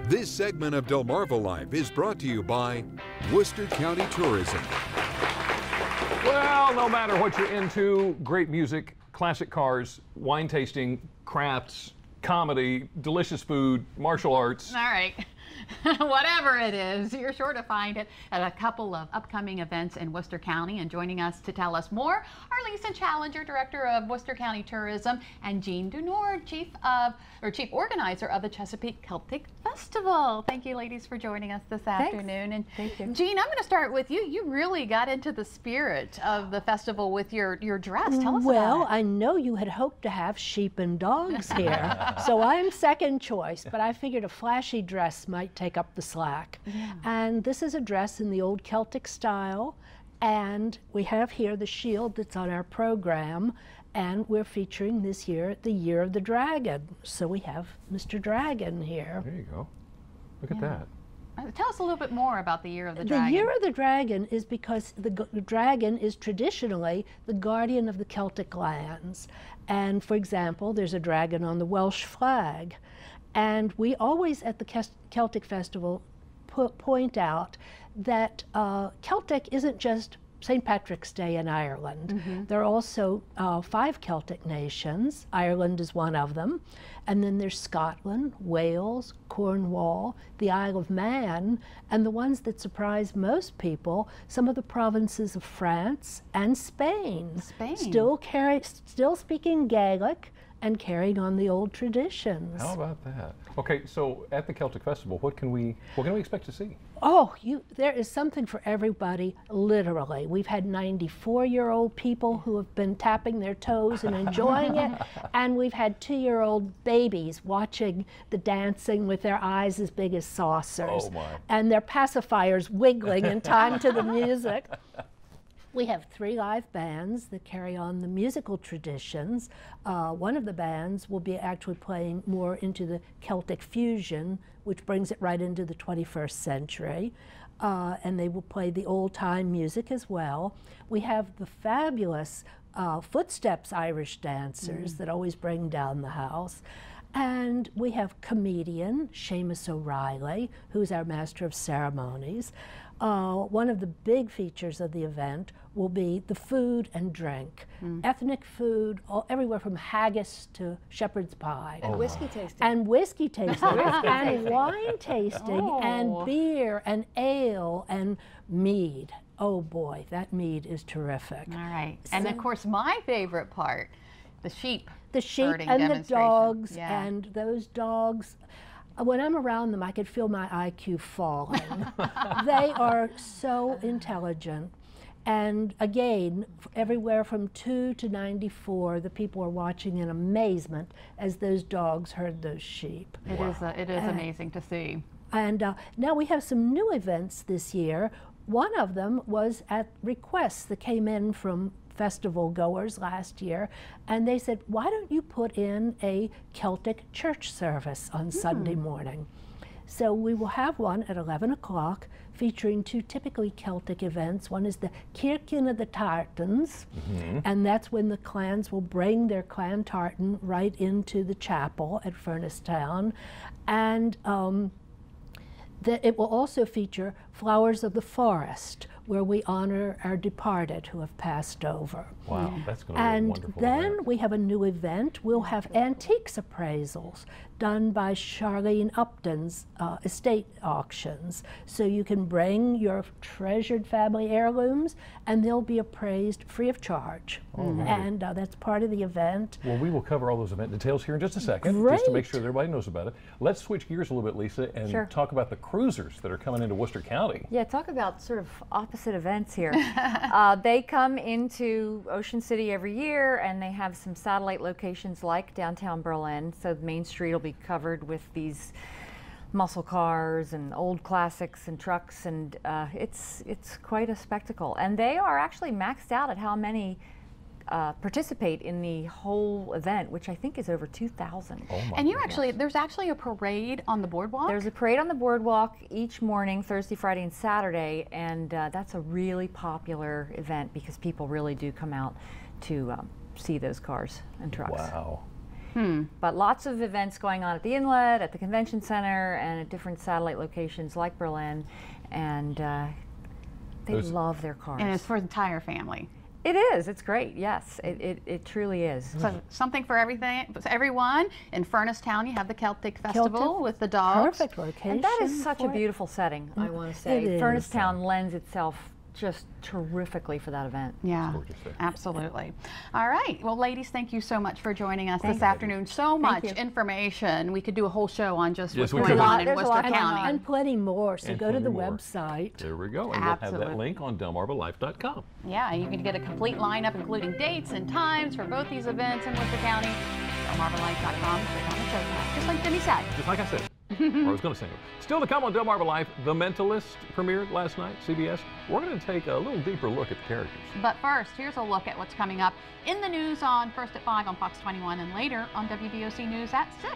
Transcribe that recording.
This segment of Delmarva Life is brought to you by Worcester County Tourism. Well, no matter what you're into, great music, classic cars, wine tasting, crafts, comedy, delicious food, martial arts. All right. Whatever it is, you're sure to find it at a couple of upcoming events in Worcester County. And joining us to tell us more are Lisa Challenger, Director of Worcester County Tourism, and Jean Dunord, Chief Organizer of the Chesapeake Celtic Festival. Thank you, ladies, for joining us this afternoon. And thank you. Jean, I'm going to start with you. You really got into the spirit of the festival with your dress. Tell us about it. Well, I know you had hoped to have sheep and dogs here, so I'm second choice, but I figured a flashy dress might take up the slack. Yeah. And this is a dress in the old Celtic style, and we have here the shield that's on our program, and we're featuring this year the Year of the Dragon. So we have Mr. Dragon here. There you go. Look at that. Tell us a little bit more about the Year of the Dragon. The Year of the Dragon is because the dragon is traditionally the guardian of the Celtic lands. And for example, there's a dragon on the Welsh flag. And we always at the Celtic Festival point out that Celtic isn't just St. Patrick's Day in Ireland. Mm-hmm. There are also 5 Celtic nations. Ireland is one of them. And then there's Scotland, Wales, Cornwall, the Isle of Man, and the ones that surprise most people, some of the provinces of France and Spain. Still speaking Gaelic and carrying on the old traditions. How about that? Okay, so at the Celtic Festival, what can we expect to see? Oh, there is something for everybody, literally. We've had 94-year-old people who have been tapping their toes and enjoying it, and we've had 2-year-old babies watching the dancing with their eyes as big as saucers. Oh my. And their pacifiers wiggling in time to the music. We have 3 live bands that carry on the musical traditions. One of the bands will be actually playing more into the Celtic fusion, which brings it right into the 21st century. And they will play the old-time music as well. We have the fabulous Footsteps Irish dancers that always bring down the house. And we have comedian Seamus O'Reilly, who's our master of ceremonies. One of the big features of the event will be the food and drink. Ethnic food, everywhere from haggis to shepherd's pie. And whiskey tasting. And whiskey tasting. And wine tasting. And beer and ale and mead. Oh boy, that mead is terrific. All right. And of course, my favorite part, the sheep. The sheep and the dogs, and those dogs. When I'm around them, I could feel my IQ falling. They are so intelligent. And again, everywhere from 2 to 94, the people are watching in amazement as those dogs herd those sheep. It is amazing to see. And now we have some new events this year. One of them was at requests that came in from festival goers last year, and they said, why don't you put in a Celtic church service on Sunday morning? So we will have one at 11 o'clock featuring 2 typically Celtic events. One is the Kirkjan of the Tartans, and that's when the clans will bring their clan tartan right into the chapel at Furnace Town. And it will also feature Flowers of the Forest, where we honor our departed who have passed over. Wow, that's going to be a wonderful And then event. we have a new event. We'll have antiques appraisals done by Charlene Upton's estate auctions. So you can bring your treasured family heirlooms and they'll be appraised free of charge. And that's part of the event. Well, we will cover all those event details here in just a second, just Great. to make sure that everybody knows about it. Let's switch gears a little bit, Lisa, and talk about the cruisers that are coming into Worcester County. Yeah, talk about sort of opposite events here. They come into Ocean City every year, and they have some satellite locations like downtown Berlin. So Main Street will be covered with these muscle cars and old classics and trucks, and it's quite a spectacle. And they are actually maxed out at how many participate in the whole event, which I think is over 2,000. Oh my And goodness. there's actually a parade on the boardwalk? There's a parade on the boardwalk each morning, Thursday, Friday, and Saturday, and that's a really popular event because people really do come out to see those cars and trucks. Wow. But lots of events going on at the Inlet, at the Convention Center, and at different satellite locations like Berlin, and they love their cars. And it's for the entire family. It is. It's great. Yes, it truly is. So something for everyone. In Furnace Town, you have the Celtic Festival with the dogs. Perfect location. And that is such a beautiful setting, I want to say. It Furnace is. Town lends itself just terrifically for that event. Yeah, absolutely. All right. Well, ladies, thank you so much for joining us this afternoon. So much information. We could do a whole show on just what's going on in Worcester County. And plenty more. So And go to the plenty more. website. There we go. And we'll have that link on delmarvalife.com. Yeah, you can get a complete lineup, including dates and times for both these events in Worcester County. DelmarvaLife.com. Click on the show tab, just like Jimmy said. Just like I said. Or I was going to say it. Still to come on Delmarva Life, The Mentalist premiered last night, CBS. We're going to take a little deeper look at the characters. But first, here's a look at what's coming up in the news on First at 5 on Fox 21 and later on WBOC News at 6.